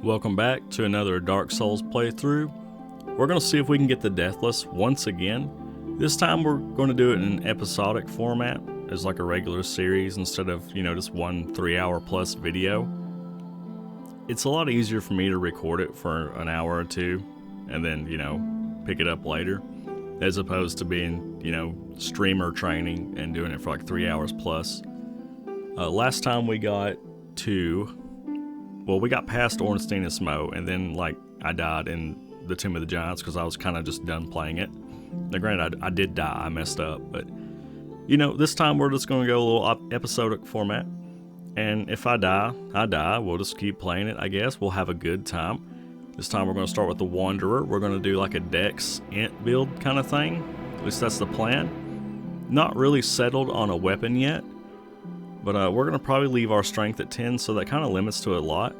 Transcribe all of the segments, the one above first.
Welcome back to another Dark Souls playthrough. We're going to see if we can get the Deathless once again. This time we're going to do it in an episodic format as like a regular series instead of, just one 3-hour plus video. It's a lot easier for me to record it for an hour or two and then, pick it up later as opposed to being, streamer training and doing it for like 3 hours plus. Last time we got we got past Ornstein and Smo, and then I died in the Tomb of the Giants because I was kind of just done playing it. Now granted, I did die, I messed up, but this time we're just going to go a little episodic format, and if I die, I die. We'll just keep playing it, I guess. We'll have a good time. This time we're going to start with the Wanderer. We're going to do like a Dex int build kind of thing. At least that's the plan. Not really settled on a weapon yet. But we're going to probably leave our strength at 10, so that kind of limits to a lot.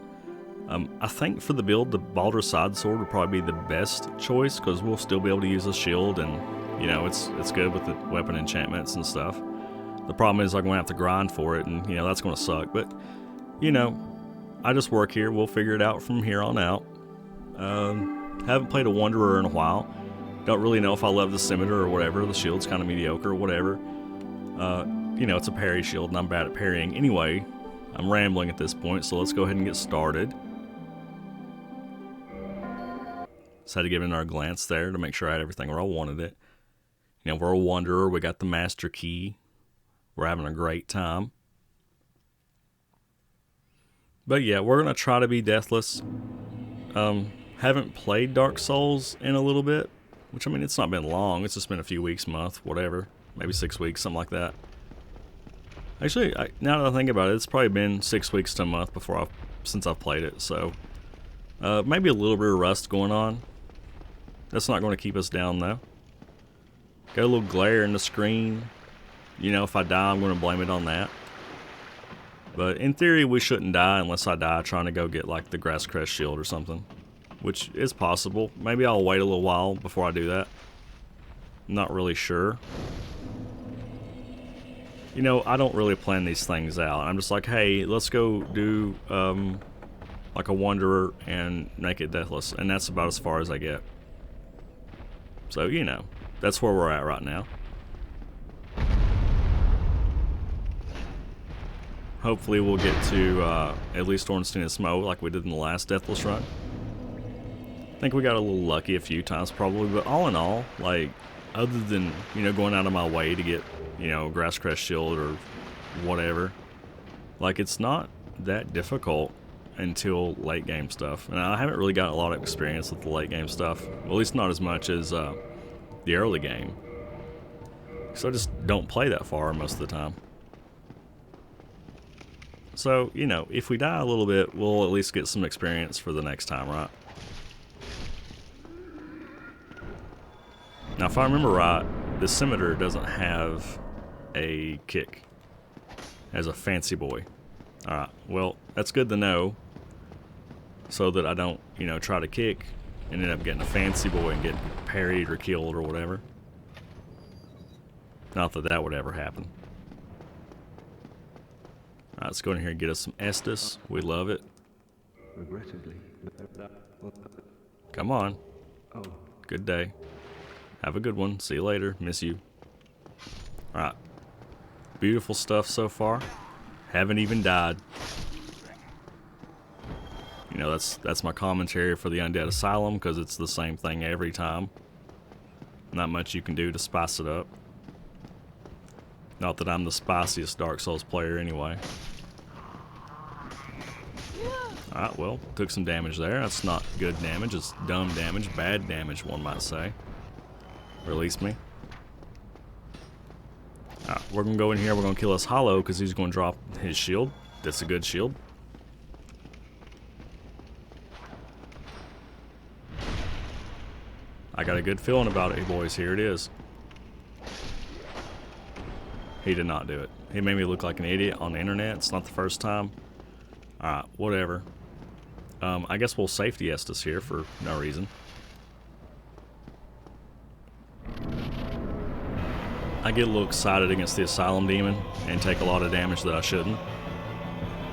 I think for the build, the Baldur's Side Sword would probably be the best choice, because we'll still be able to use a shield, and, it's good with the weapon enchantments and stuff. The problem is I'm going to have to grind for it, and, that's going to suck. But, I just work here. We'll figure it out from here on out. Haven't played a Wanderer in a while. Don't really know if I love the Scimitar or whatever. The shield's kind of mediocre or whatever. It's a parry shield, and I'm bad at parrying. Anyway, I'm rambling at this point, so let's go ahead and get started. Just had to give it another glance there to make sure I had everything where I wanted it. We're a Wanderer. We got the Master Key. We're having a great time. But yeah, we're going to try to be Deathless. Haven't played Dark Souls in a little bit, which, it's not been long. It's just been a few weeks, month, whatever. Maybe 6 weeks, something like that. Actually, now that I think about it, it's probably been 6 weeks to a month since I've played it, so maybe a little bit of rust going on. That's not going to keep us down, though. Got a little glare in the screen. If I die, I'm going to blame it on that. But in theory, we shouldn't die unless I die trying to go get like the Grass Crest shield or something, which is possible. Maybe I'll wait a little while before I do that. I'm not really sure. I don't really plan these things out. I'm just like, hey, let's go do like a Wanderer and make it Deathless, and that's about as far as I get. So, that's where we're at right now. Hopefully we'll get to at least Ornstein and Smo like we did in the last Deathless run. I think we got a little lucky a few times probably, but all in all, other than, going out of my way to get, Grass Crest shield or whatever, it's not that difficult until late game stuff. And I haven't really got a lot of experience with the late game stuff, well, at least not as much as the early game. So I just don't play that far most of the time. So, if we die a little bit, we'll at least get some experience for the next time, right? Now, if I remember right, the Scimitar doesn't have a kick. It has a fancy boy. Alright, well, that's good to know, so that I don't, try to kick and end up getting a fancy boy and get parried or killed or whatever. Not that that would ever happen. Alright, let's go in here and get us some Estus. We love it. Regrettably. Come on. Oh. Good day. Have a good one. See you later. Miss you. Alright. Beautiful stuff so far. Haven't even died. That's my commentary for the Undead Asylum, because it's the same thing every time. Not much you can do to spice it up. Not that I'm the spiciest Dark Souls player anyway. Alright, well, took some damage there. That's not good damage. It's dumb damage. Bad damage, one might say. Release me. Alright, we're going to go in here. We're going to kill us Hollow because he's going to drop his shield. That's a good shield. I got a good feeling about it, boys. Here it is. He did not do it. He made me look like an idiot on the internet. It's not the first time. Alright, whatever. I guess we'll safety Estus here for no reason. I get a little excited against the Asylum Demon and take a lot of damage that I shouldn't.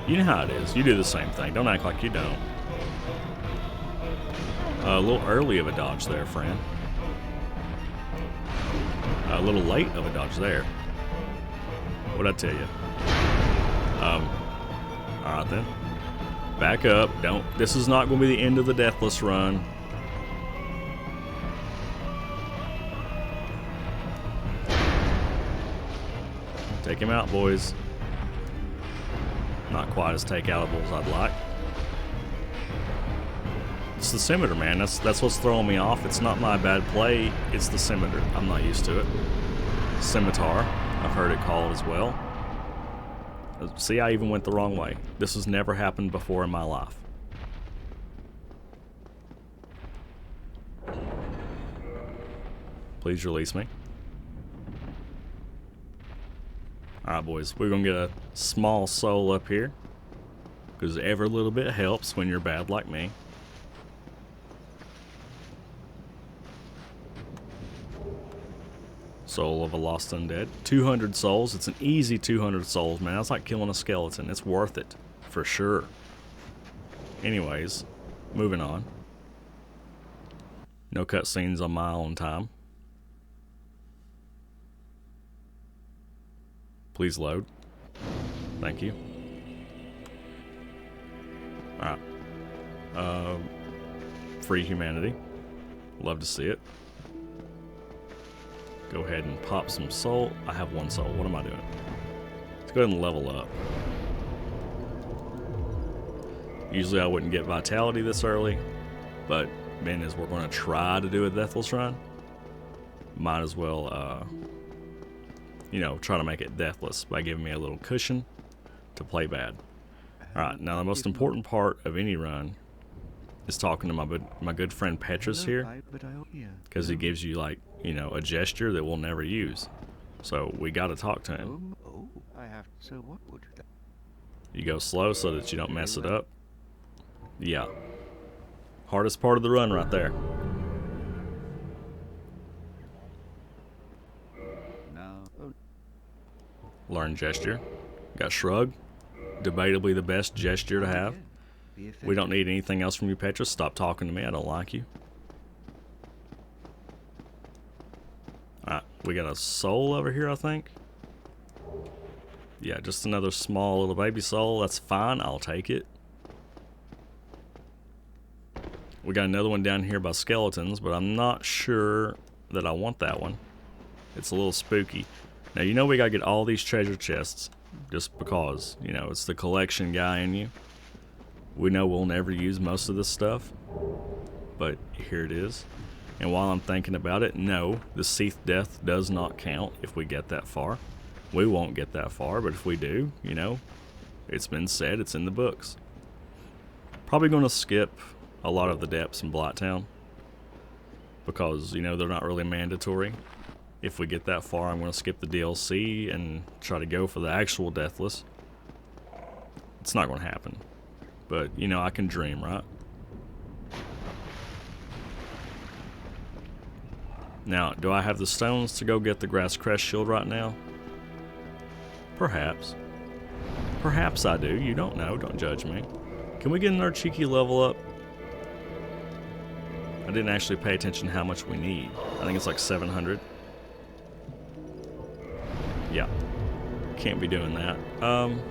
You know how it is. You do the same thing. Don't act like you don't. A little early of a dodge there, friend. A little late of a dodge there. What'd I tell you? Alright then. Back up. Don't. This is not going to be the end of the Deathless run. Take him out, boys. Not quite as take-outable as I'd like. It's the scimitar, man. That's what's throwing me off. It's not my bad play. It's the scimitar. I'm not used to it. Scimitar. I've heard it called as well. See, I even went the wrong way. This has never happened before in my life. Please release me. Alright, boys. We're going to get a small soul up here. Because every little bit helps when you're bad like me. Soul of a lost undead. 200 souls. It's an easy 200 souls, man. That's like killing a skeleton. It's worth it. For sure. Anyways, moving on. No cutscenes on my own time. Please load. Thank you. Alright. Free humanity. Love to see it. Go ahead and pop some soul. I have one soul. What am I doing? Let's go ahead and level up. Usually I wouldn't get vitality this early, but being as we're going to try to do a Deathless run, might as well, you know, try to make it Deathless by giving me a little cushion to play bad. Alright, now the most important part of any run is talking to my good friend Petrus here, because he gives you, like, you know, a gesture that we'll never use. So we got to talk to him. You go slow so that you don't mess it up. Yeah. Hardest part of the run right there. Learn gesture. Got shrug. Debatably the best gesture to have. We don't need anything else from you, Petrus. Stop talking to me. I don't like you. Alright, we got a soul over here, I think. Yeah, just another small little baby soul. That's fine. I'll take it. We got another one down here by skeletons, but I'm not sure that I want that one. It's a little spooky. Now, you know we gotta get all these treasure chests just because, you know, it's the collection guy in you. We know we'll never use most of this stuff, but here it is. And while I'm thinking about it, no, the Seath Death does not count if we get that far. We won't get that far, but if we do, you know, it's been said, it's in the books. Probably going to skip a lot of the depths in Blighttown because, you know, they're not really mandatory. If we get that far, I'm going to skip the DLC and try to go for the actual Deathless. It's not going to happen. But, you know, I can dream, right? Now, do I have the stones to go get the Grass Crest Shield right now? Perhaps. Perhaps I do. You don't know. Don't judge me. Can we get another cheeky level up? I didn't actually pay attention to how much we need. I think it's like 700. Yeah. Can't be doing that. I'm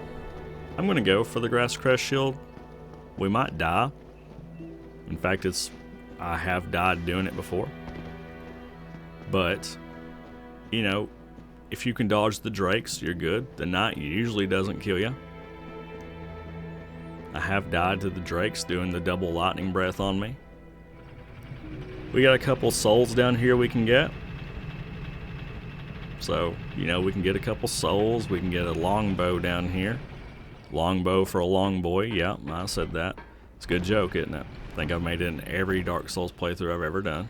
going to go for the Grass Crest Shield. We might die. In fact, I have died doing it before. But, you know, if you can dodge the drakes, you're good. The knight usually doesn't kill you. I have died to the drakes doing the double lightning breath on me. We got a couple souls down here we can get. So, you know, we can get a couple souls. We can get a longbow down here. Longbow for a long boy. Yeah, I said that. It's a good joke, isn't it? I think I've made it in every Dark Souls playthrough I've ever done.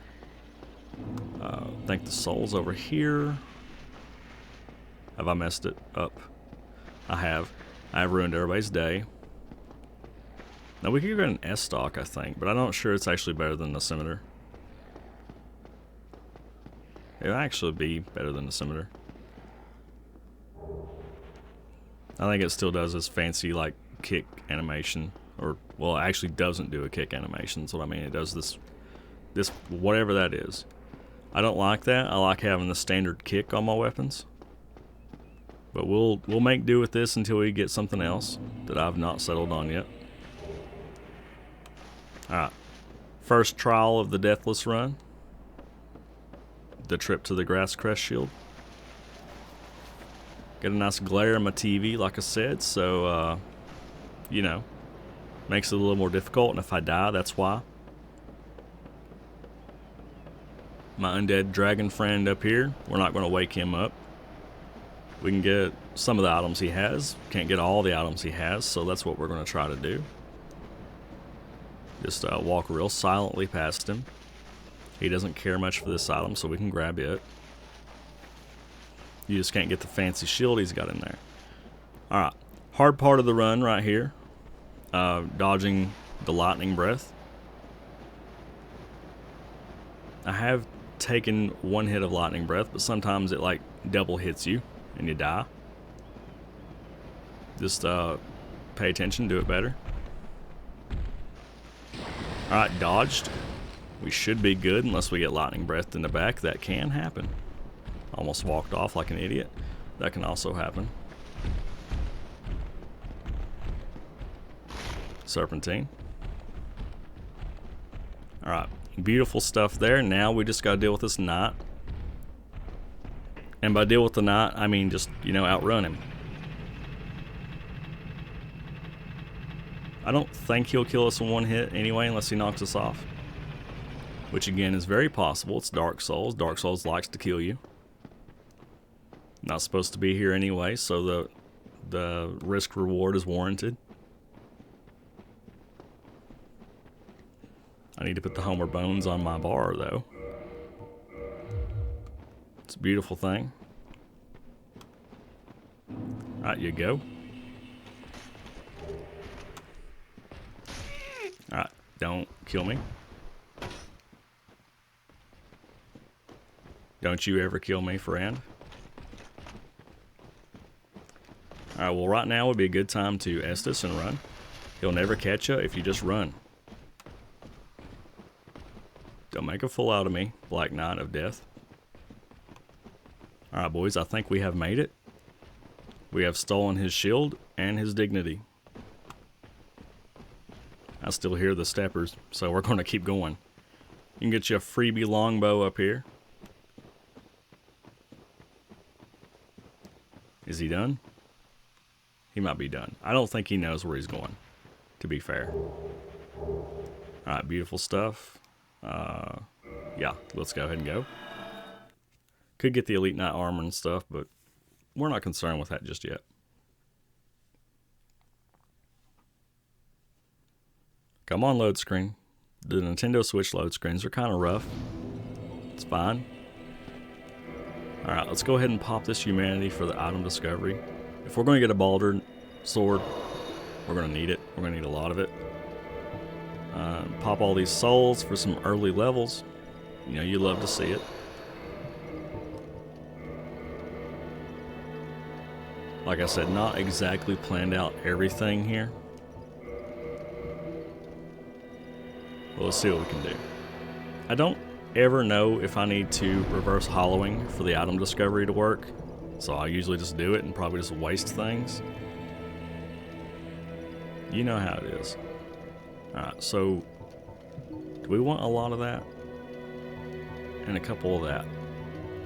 I think the souls over here. Have I messed it up? I have. I have ruined everybody's day. Now we could get an S stock, I think, but I'm not sure it's actually better than the scimitar. It'll actually be better than the scimitar. I think it still does this fancy, like, kick animation. Or, well, it actually doesn't do a kick animation, that's what I mean. It does this This, whatever that is. I don't like that. I like having the standard kick on my weapons. But we'll make do with this until we get something else that I've not settled on yet. Alright. First trial of the Deathless run. The trip to the Grass Crest Shield. Get a nice glare on my TV, like I said, so, you know, makes it a little more difficult, and if I die, that's why. My undead dragon friend up here, we're not going to wake him up. We can get some of the items he has. Can't get all the items he has, so that's what we're going to try to do. Just walk real silently past him. He doesn't care much for this item, so we can grab it. You just can't get the fancy shield he's got in there. Alright, hard part of the run right here. Dodging the lightning breath. I have taken one hit of lightning breath, but sometimes it like double hits you and you die. Just pay attention, do it better. Alright, dodged. We should be good unless we get lightning breath in the back. That can happen. Almost walked off like an idiot. That can also happen. Serpentine. Alright, beautiful stuff there. Now we just gotta deal with this knight. And by deal with the knight, I mean just, you know, outrun him. I don't think he'll kill us in one hit anyway unless he knocks us off. Which again is very possible. It's Dark Souls. Dark Souls likes to kill you. Not supposed to be here anyway, so the risk reward is warranted. I need to put the Homer Bones on my bar though. It's a beautiful thing. Right, you go. Alright, don't kill me. Don't you ever kill me, friend. Alright, well right now would be a good time to Estus and run. He'll never catch you if you just run. Don't make a fool out of me, Black Knight of Death. Alright boys, I think we have made it. We have stolen his shield and his dignity. I still hear the steppers, so we're going to keep going. You can get you a freebie longbow up here. Is he done? He might be done. I don't think he knows where he's going, to be fair. Alright, beautiful stuff. Yeah, let's go ahead and go. Could get the Elite Knight armor and stuff, but we're not concerned with that just yet. Come on, load screen. The Nintendo Switch load screens are kind of rough. It's fine. Alright, let's go ahead and pop this humanity for the item discovery. If we're going to get a Baldur sword, we're going to need it. We're going to need a lot of it. Pop all these souls for some early levels. You know, you love to see it. Like I said, not exactly planned out everything here. Well, let's see what we can do. I don't ever know if I need to reverse hollowing for the item discovery to work, so I usually just do it and probably just waste things. You know how it is. Alright, so do we want a lot of that? And a couple of that.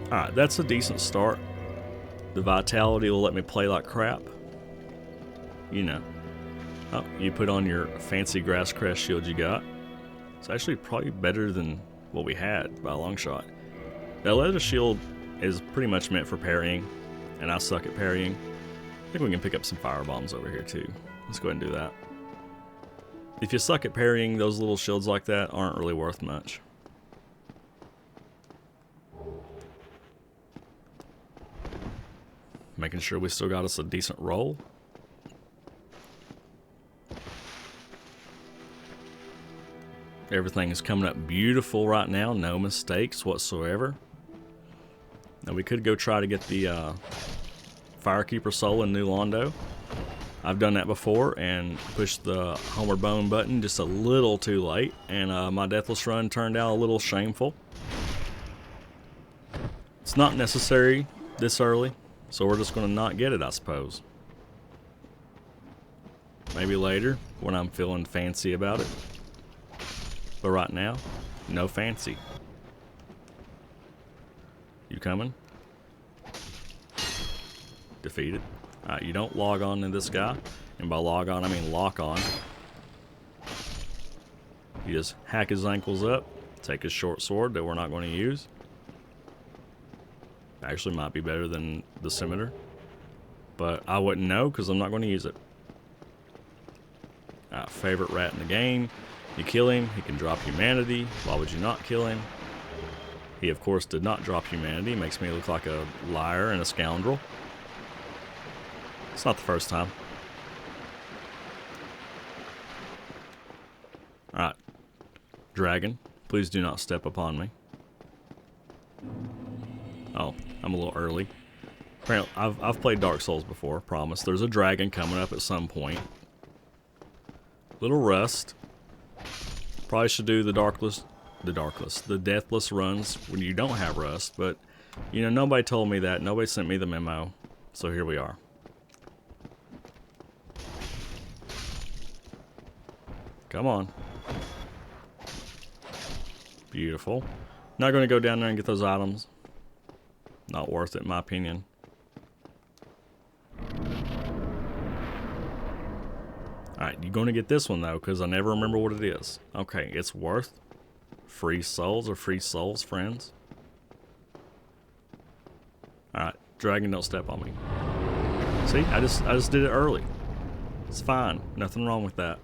Alright, that's a decent start. The vitality will let me play like crap. You know. Oh, you put on your fancy grass crest shield you got. It's actually probably better than what we had by a long shot. That leather shield is pretty much meant for parrying, and I suck at parrying. I think we can pick up some fire bombs over here too. Let's go ahead and do that. If you suck at parrying, those little shields like that aren't really worth much. Making sure we still got us a decent roll. Everything is coming up beautiful right now, no mistakes whatsoever. Now we could go try to get the Firekeeper soul in New Londo. I've done that before and pushed the homeward bone button just a little too late, and my Deathless run turned out a little shameful. It's not necessary this early, so we're just going to not get it, I suppose. Maybe later, when I'm feeling fancy about it. But right now, no fancy. You coming? Defeated. Alright, you don't log on to this guy. And by log on, I mean lock on. You just hack his ankles up. Take his short sword that we're not going to use. Actually might be better than the scimitar. But I wouldn't know because I'm not going to use it. Favorite rat in the game. You kill him, he can drop humanity. Why would you not kill him? He, of course, did not drop humanity. Makes me look like a liar and a scoundrel. It's not the first time. Alright. Dragon, please do not step upon me. Oh, I'm a little early. Apparently, I've played Dark Souls before, promise. There's a dragon coming up at some point. Little rust. Probably should do the Deathless runs when you don't have rust, but you know, nobody told me that. Nobody sent me the memo. So here we are. Come on. Beautiful. Not going to go down there and get those items. Not worth it, in my opinion. Alright, you're going to get this one, though, because I never remember what it is. Okay, it's worth free souls or free souls, friends. Alright, dragon, don't step on me. See, I just did it early. It's fine. Nothing wrong with that.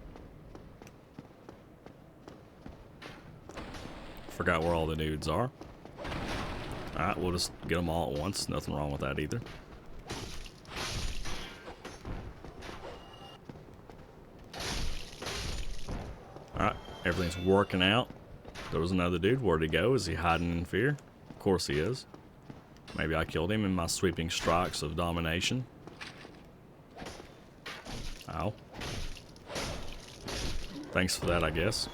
Forgot where all the dudes are. Alright, we'll just get them all at once. Nothing wrong with that either. Alright, everything's working out. There was another dude. Where'd he go? Is he hiding in fear? Of course he is. Maybe I killed him in my sweeping strikes of domination. Ow. Thanks for that, I guess.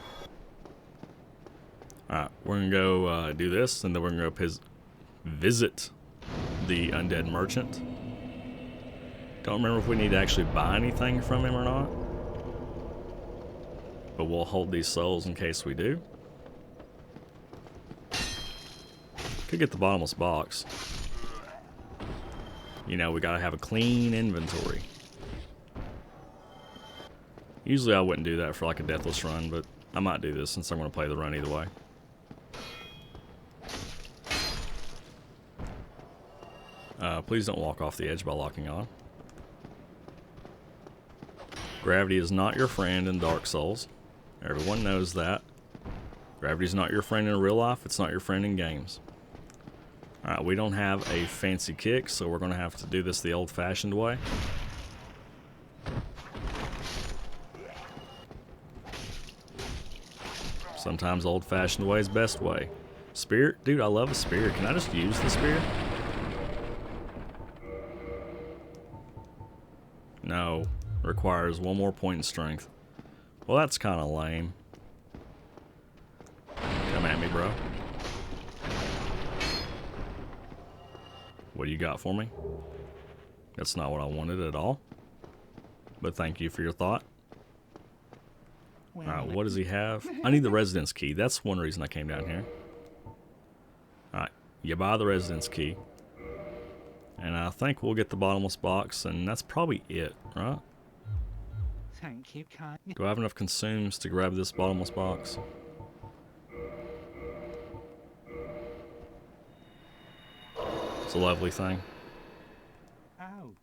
Alright, we're going to go do this, and then we're going to go visit the undead merchant. Don't remember if we need to actually buy anything from him or not. But we'll hold these souls in case we do. Could get the bottomless box. You know, we gotta have a clean inventory. Usually I wouldn't do that for like a Deathless run, but I might do this since I'm going to play the run either way. Please don't walk off the edge by locking on. Gravity is not your friend in Dark Souls. Everyone knows that. Gravity's not your friend in real life. It's not your friend in games. Alright, we don't have a fancy kick, so we're going to have to do this the old-fashioned way. Sometimes old-fashioned way is best way. Spirit? Dude, I love a spear. Can I just use the spear? No. Requires one more point in strength. Well, that's kind of lame. Come at me, bro. What do you got for me? That's not what I wanted at all. But thank you for your thought. Alright, what does he have? I need the residence key. That's one reason I came down here. Alright, you buy the residence key. And I think we'll get the bottomless box, and that's probably it, right? Thank you, kind. Do I have enough consumes to grab this bottomless box? It's a lovely thing. Oh.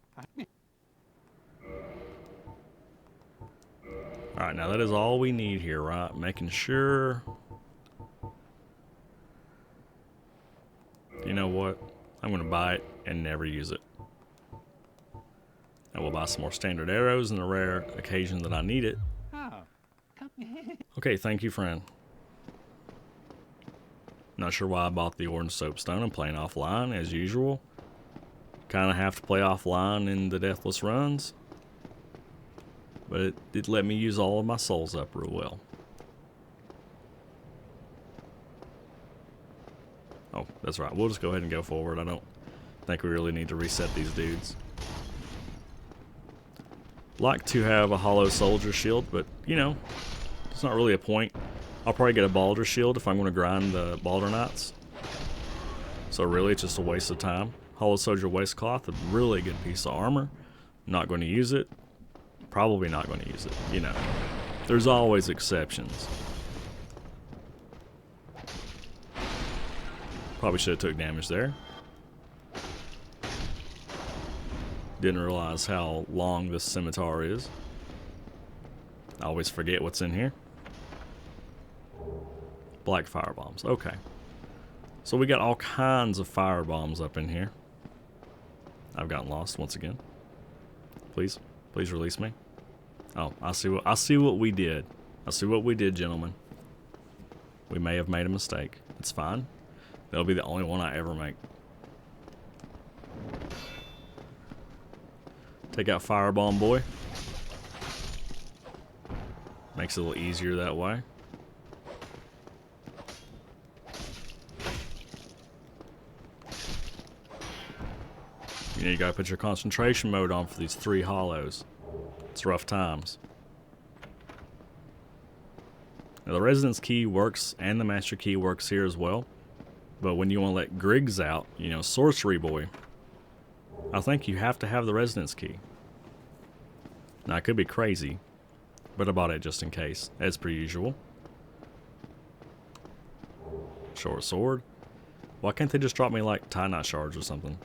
Alright, now that is all we need here, right? Making sure... You know what? I'm going to buy it and never use it. I will buy some more standard arrows in the rare occasion that I need it. Oh. Come here. Okay, thank you, friend. Not sure why I bought the orange soapstone. I'm playing offline, as usual. Kind of have to play offline in the Deathless runs. but it let me use all of my souls up real well. Oh, that's right. We'll just go ahead and go forward. I don't think we really need to reset these dudes. Like to have a hollow soldier shield, but you know, it's not really a point. I'll probably get a Balder shield if I'm going to grind the Balder Knights. So really, it's just a waste of time. Hollow soldier waistcloth, a really good piece of armor. Not going to use it. Probably not going to use it. You know, there's always exceptions. Probably should have took damage there. Didn't realize how long this scimitar is. I always forget what's in here. Black fire bombs. Okay. So we got all kinds of fire bombs up in here. I've gotten lost once again. Please, please release me. Oh, I see what we did. I see what we did, gentlemen. We may have made a mistake. It's fine. That'll be the only one I ever make. Take out Firebomb Boy. Makes it a little easier that way. You know, you gotta put your concentration mode on for these 3 hollows. It's rough times. Now the Residence Key works and the Master Key works here as well. But when you want to let Griggs out, you know, Sorcery Boy, I think you have to have the Residence Key. Now, I could be crazy, but I bought it just in case, as per usual. Short sword. Why can't they just drop me like tie knot shards or something?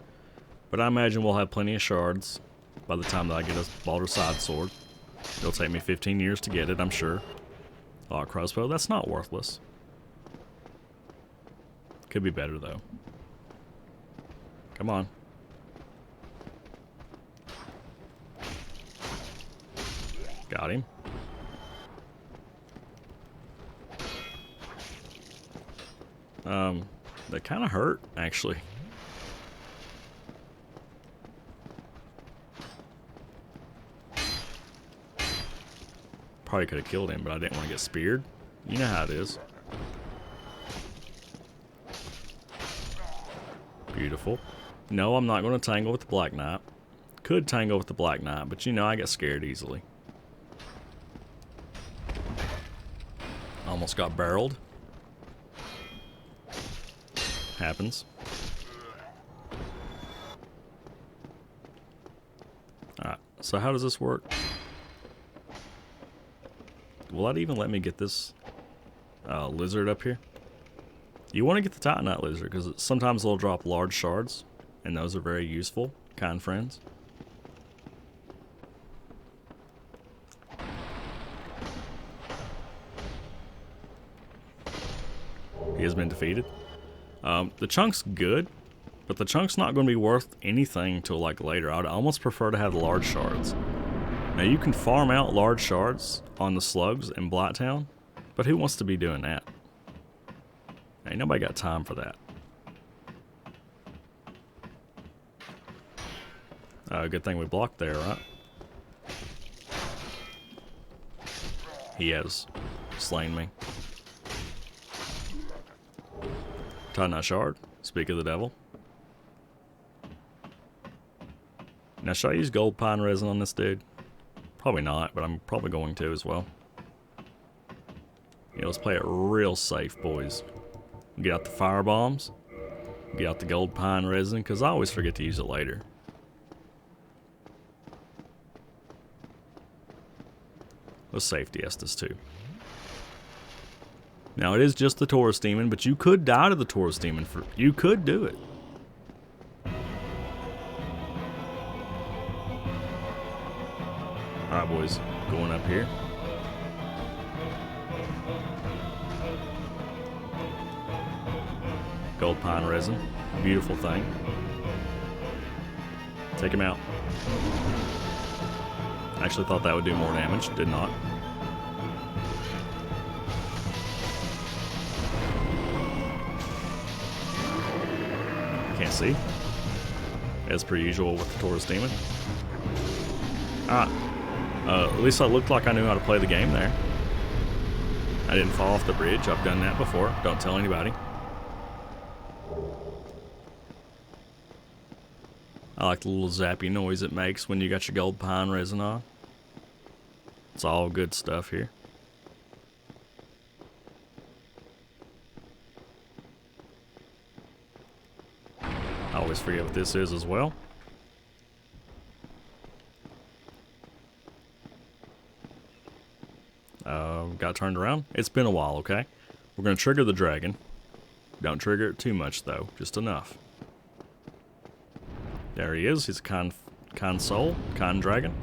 But I imagine we'll have plenty of shards by the time that I get a Balder side sword. It'll take me 15 years to get it, I'm sure. Oh, crossbow, that's not worthless. Could be better though. Come on. Got him. That kind of hurt, actually. Probably could have killed him, but I didn't want to get speared. You know how it is. Beautiful. No, I'm not going to tangle with the Black Knight. Could tangle with the Black Knight, but you know I get scared easily. Almost got barreled. Happens. Alright, so how does this work? Will that even let me get this lizard up here? You want to get the Titanite lizard because sometimes they'll drop large shards, and those are very useful, kind friends. He has been defeated. The chunk's good, but the chunk's not going to be worth anything until like later. I'd almost prefer to have the large shards. Now you can farm out large shards on the slugs in Blighttown, but who wants to be doing that? Ain't nobody got time for that. Good thing we blocked there, right? He has slain me. Titanite shard. Speak of the devil. Now, should I use gold pine resin on this dude? Probably not, but I'm probably going to as well. Yeah, let's play it real safe, boys. Get out the fire bombs. Get out the gold pine resin, because I always forget to use it later. Let's safety Estus too. Now it is just the Taurus Demon, but you could die to the Taurus Demon. You could do it. Alright boys, going up here. Gold pine resin. Beautiful thing. Take him out. Actually thought that would do more damage. Did not. Can't see. As per usual with the Taurus Demon. Alright. At least I looked like I knew how to play the game there. I didn't fall off the bridge. I've done that before. Don't tell anybody. I like the little zappy noise it makes when you got your gold pine resin on. It's all good stuff here. I always forget what this is as well. Got turned around. It's been a while, okay? We're going to trigger the dragon. Don't trigger it too much, though. Just enough. There he is. He's a kind soul, kind dragon.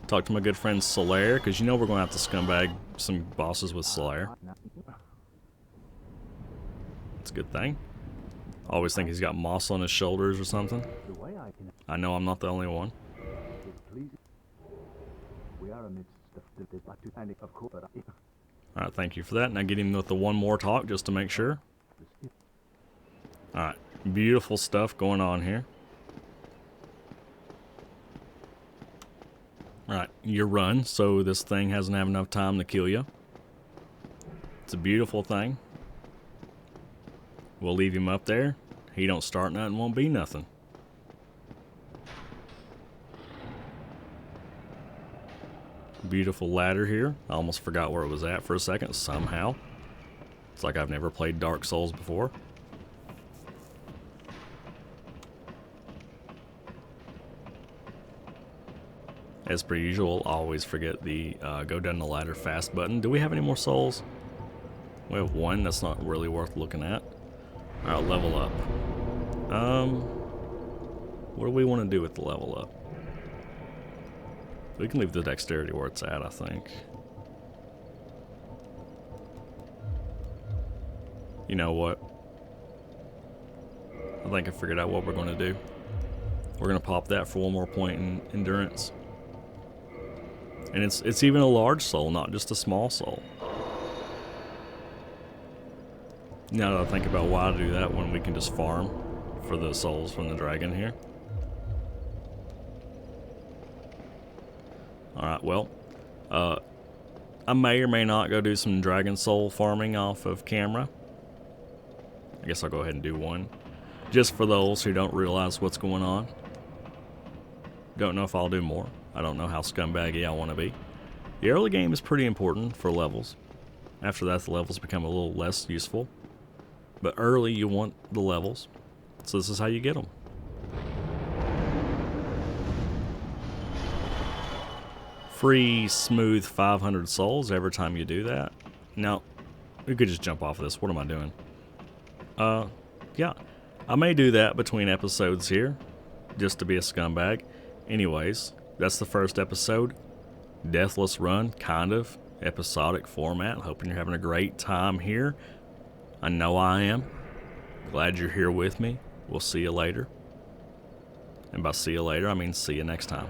Talk to my good friend Solaire, because you know we're going to have to scumbag some bosses with Solaire. It's a good thing. I always think he's got moss on his shoulders or something. I know I'm not the only one. Alright, thank you for that. Now get him with the one more talk just to make sure. Alright, beautiful stuff going on here. Alright, you run, so this thing hasn't had enough time to kill you. It's a beautiful thing. We'll leave him up there. He don't start nothing, won't be nothing. Beautiful ladder here. I almost forgot where it was at for a second, somehow. It's like I've never played Dark Souls before. As per usual, always forget the go down the ladder fast button. Do we have any more souls? We have one. That's not really worth looking at. Alright, level up. What do we want to do with the level up? We can leave the dexterity where it's at, I think. You know what? I think I figured out what we're going to do. We're going to pop that for one more point in endurance. And it's even a large soul, not just a small soul. Now that I think about why to do that when we can just farm for the souls from the dragon here. Alright, well, I may or may not go do some dragon soul farming off of camera. I guess I'll go ahead and do one. Just for those who don't realize what's going on. Don't know if I'll do more. I don't know how scumbaggy I want to be. The early game is pretty important for levels. After that, the levels become a little less useful. But early, you want the levels. So this is how you get them. Free, smooth 500 souls every time you do that. Now, we could just jump off of this. What am I doing? Yeah. I may do that between episodes here, just to be a scumbag. Anyways, that's the first episode. Deathless run, kind of. Episodic format. Hoping you're having a great time here. I know I am. Glad you're here with me. We'll see you later. And by see you later, I mean see you next time.